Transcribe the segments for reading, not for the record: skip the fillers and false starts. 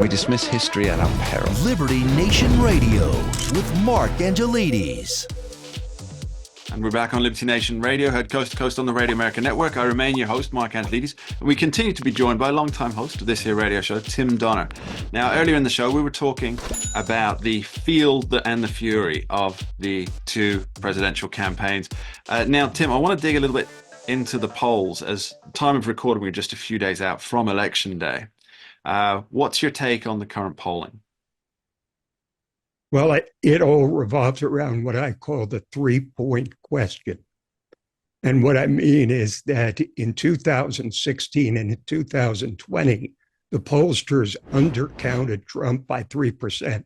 We dismiss history at our peril. Liberty Nation Radio with Mark Angelides. And we're back on Liberty Nation Radio, heard coast to coast on the Radio America Network. I remain your host, Mark Angelides, and we continue to be joined by a long-time host of this here radio show, Tim Donner. Now, earlier in the show, we were talking about the field and the fury of the two presidential campaigns. Now, Tim, I want to dig a little bit into the polls. As time of recording, we're just a few days out from Election Day. What's your take on the current polling? Well, it all revolves around what I call the 3-point question. And what I mean is that in 2016 and in 2020, the pollsters undercounted Trump by 3%.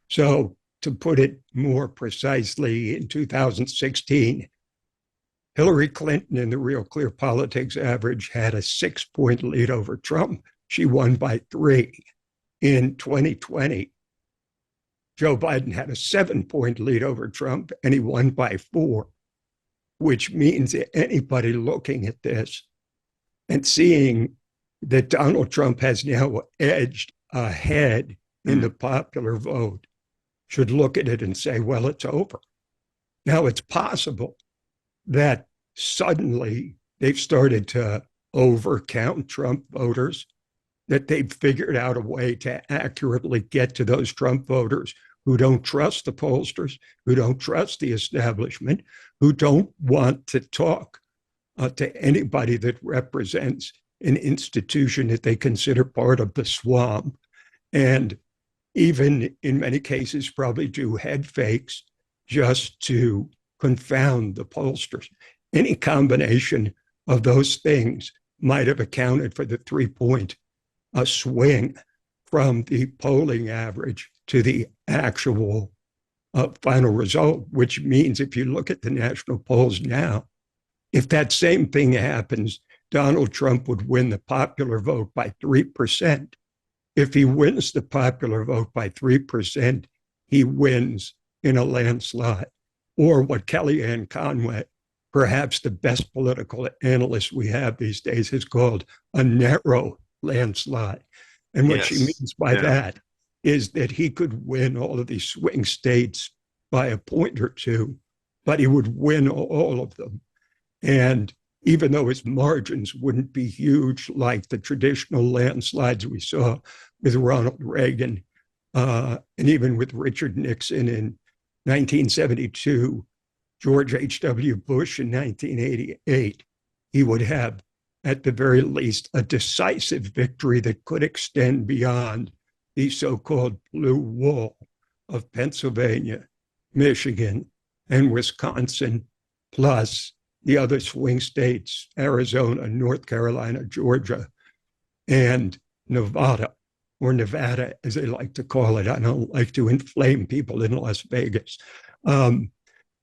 So to put it more precisely, in 2016, Hillary Clinton in the Real Clear Politics average had a 6-point lead over Trump. She won by 3. In 2020, Joe Biden had a 7-point lead over Trump, and he won by 4, which means that anybody looking at this and seeing that Donald Trump has now edged ahead in the popular vote should look at it and say, well, it's over. Now, it's possible that suddenly they've started to overcount Trump voters, that they've figured out a way to accurately get to those Trump voters who don't trust the pollsters, who don't trust the establishment, who don't want to talk to anybody that represents an institution that they consider part of the swamp, and even in many cases probably do head fakes just to confound the pollsters. Any combination of those things might have accounted for the 3-point swing from the polling average to the actual final result, which means if you look at the national polls now, if that same thing happens, Donald Trump would win the popular vote by 3%. If he wins the popular vote by 3%, he wins in a landslide. Or what Kellyanne Conway, perhaps the best political analyst we have these days, has called a narrow landslide. And what she means by that is that he could win all of these swing states by a point or two, but he would win all of them. And even though his margins wouldn't be huge like the traditional landslides we saw with Ronald Reagan and even with Richard Nixon in 1972, George H.W. Bush in 1988, he would have, at the very least, a decisive victory that could extend beyond the so-called blue wall of Pennsylvania, Michigan, and Wisconsin, plus the other swing states, Arizona, North Carolina, Georgia, and Nevada, or Nevada, as they like to call it. I don't like to inflame people in Las Vegas.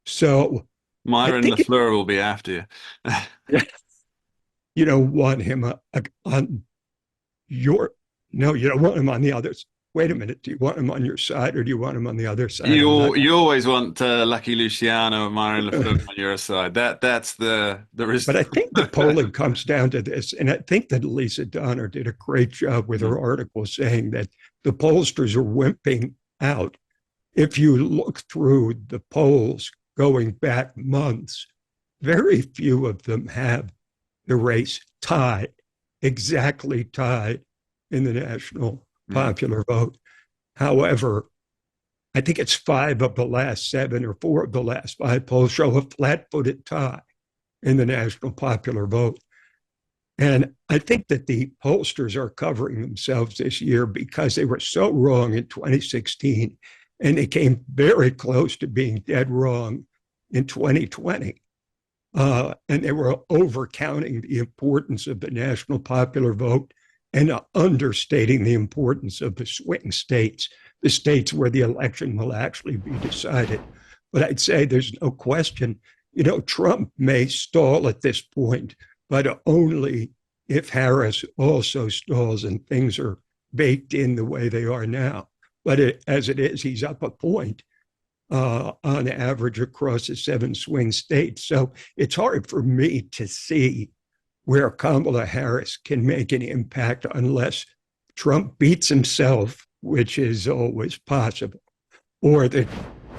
So Myron LaFleur will be after you. You don't want him on your, no, you don't want him on the others. Wait a minute, do you want him on your side or do you want him on the other side? You always want Lucky Luciano and Myron LaFleur on your side. That's the risk. But I think the polling comes down to this, and I think that Lisa Donner did a great job with her article saying that the pollsters are wimping out. If you look through the polls going back months, very few of them have the race tied, exactly tied in the national popular vote. However, I think it's 5 of the last 7 or 4 of the last 5 polls show a flat-footed tie in the national popular vote. And I think that the pollsters are covering themselves this year because they were so wrong in 2016, and they came very close to being dead wrong in 2020. And they were overcounting the importance of the national popular vote and understating the importance of the swing states, the states where the election will actually be decided. But I'd say there's no question, Trump may stall at this point, but only if Harris also stalls and things are baked in the way they are now. But as it is, he's up a point on average across the 7 swing states. So it's hard for me to see where Kamala Harris can make an impact unless Trump beats himself, which is always possible, or that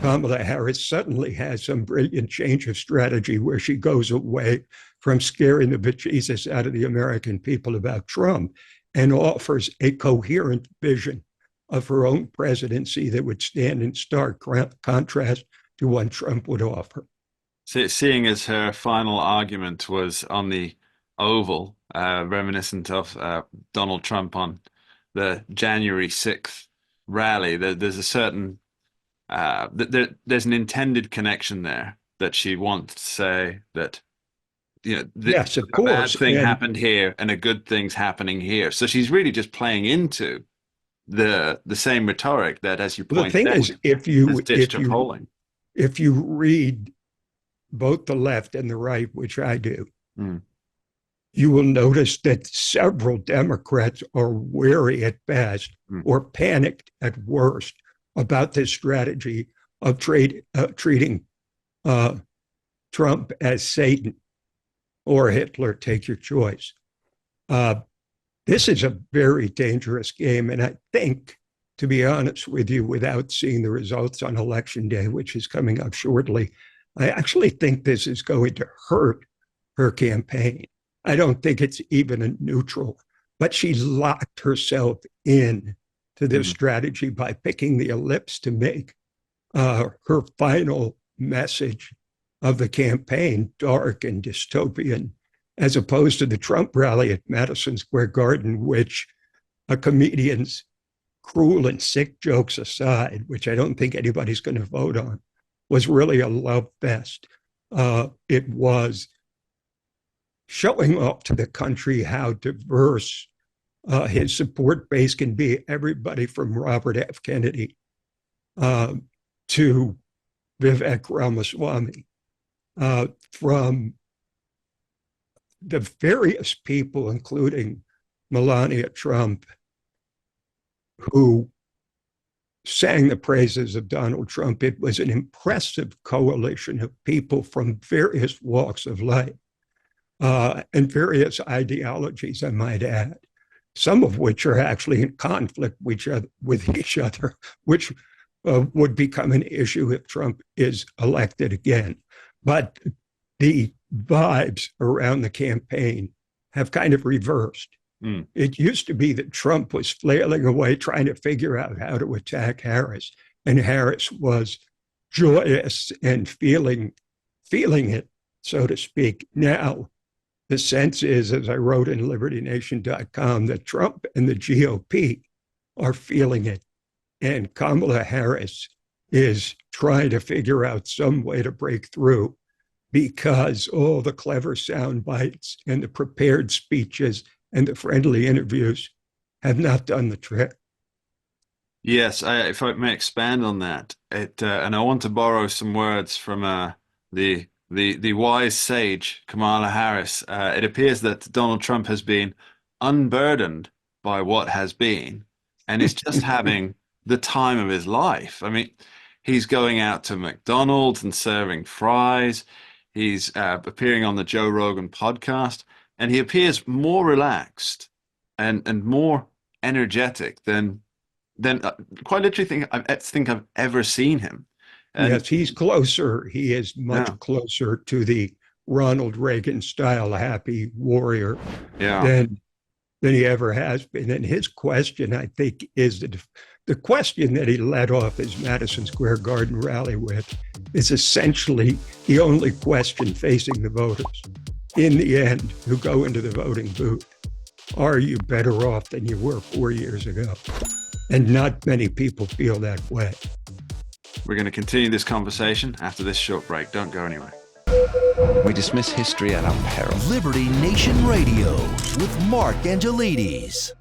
Kamala Harris suddenly has some brilliant change of strategy where she goes away from scaring the bejesus out of the American people about Trump and offers a coherent vision of her own presidency that would stand in stark contrast to what Trump would offer. Seeing as her final argument was on the Oval, reminiscent of Donald Trump on the January 6th rally, there's a certain there's an intended connection there that she wants to say that yes, of a bad course, thing happened here and a good thing's happening here. So she's really just playing into the same rhetoric that, as you pointed the thing out, is, if you read both the left and the right, which I do, you will notice that several Democrats are wary at best or panicked at worst about this strategy of treating Trump as Satan or Hitler, take your choice. This is a very dangerous game. And I think, to be honest with you, without seeing the results on Election Day, which is coming up shortly, I actually think this is going to hurt her campaign. I don't think it's even a neutral, but she's locked herself in to this strategy by picking the ellipse to make her final message of the campaign dark and dystopian, as opposed to the Trump rally at Madison Square Garden, which a comedian's cruel and sick jokes aside, which I don't think anybody's going to vote on, was really a love fest. It was showing off to the country how diverse his support base can be, everybody from Robert F. Kennedy to Vivek Ramaswamy, from the various people, including Melania Trump, who sang the praises of Donald Trump. It was an impressive coalition of people from various walks of life and various ideologies, I might add, some of which are actually in conflict with each other, which would become an issue if Trump is elected again. But the vibes around the campaign have kind of reversed. It used to be that Trump was flailing away trying to figure out how to attack Harris, and Harris was joyous and feeling it, so to speak. Now, the sense is, as I wrote in LibertyNation.com, that Trump and the GOP are feeling it, and Kamala Harris is trying to figure out some way to break through, because all the clever sound bites and the prepared speeches and the friendly interviews have not done the trick. Yes, if I may expand on that, and I want to borrow some words from the wise sage Kamala Harris. It appears that Donald Trump has been unburdened by what has been, and is just having the time of his life. I mean, he's going out to McDonald's and serving fries. He's appearing on the Joe Rogan podcast, and he appears more relaxed and more energetic than quite literally think I've ever seen him. And yes, he's closer. He is much closer to the Ronald Reagan style happy warrior than he ever has been. And his question, I think, is the question that he led off his Madison Square Garden rally with is essentially the only question facing the voters in the end who go into the voting booth. Are you better off than you were 4 years ago? And not many people feel that way. We're going to continue this conversation after this short break. Don't go anywhere. We dismiss history at our peril. Liberty Nation Radio with Mark Angelides.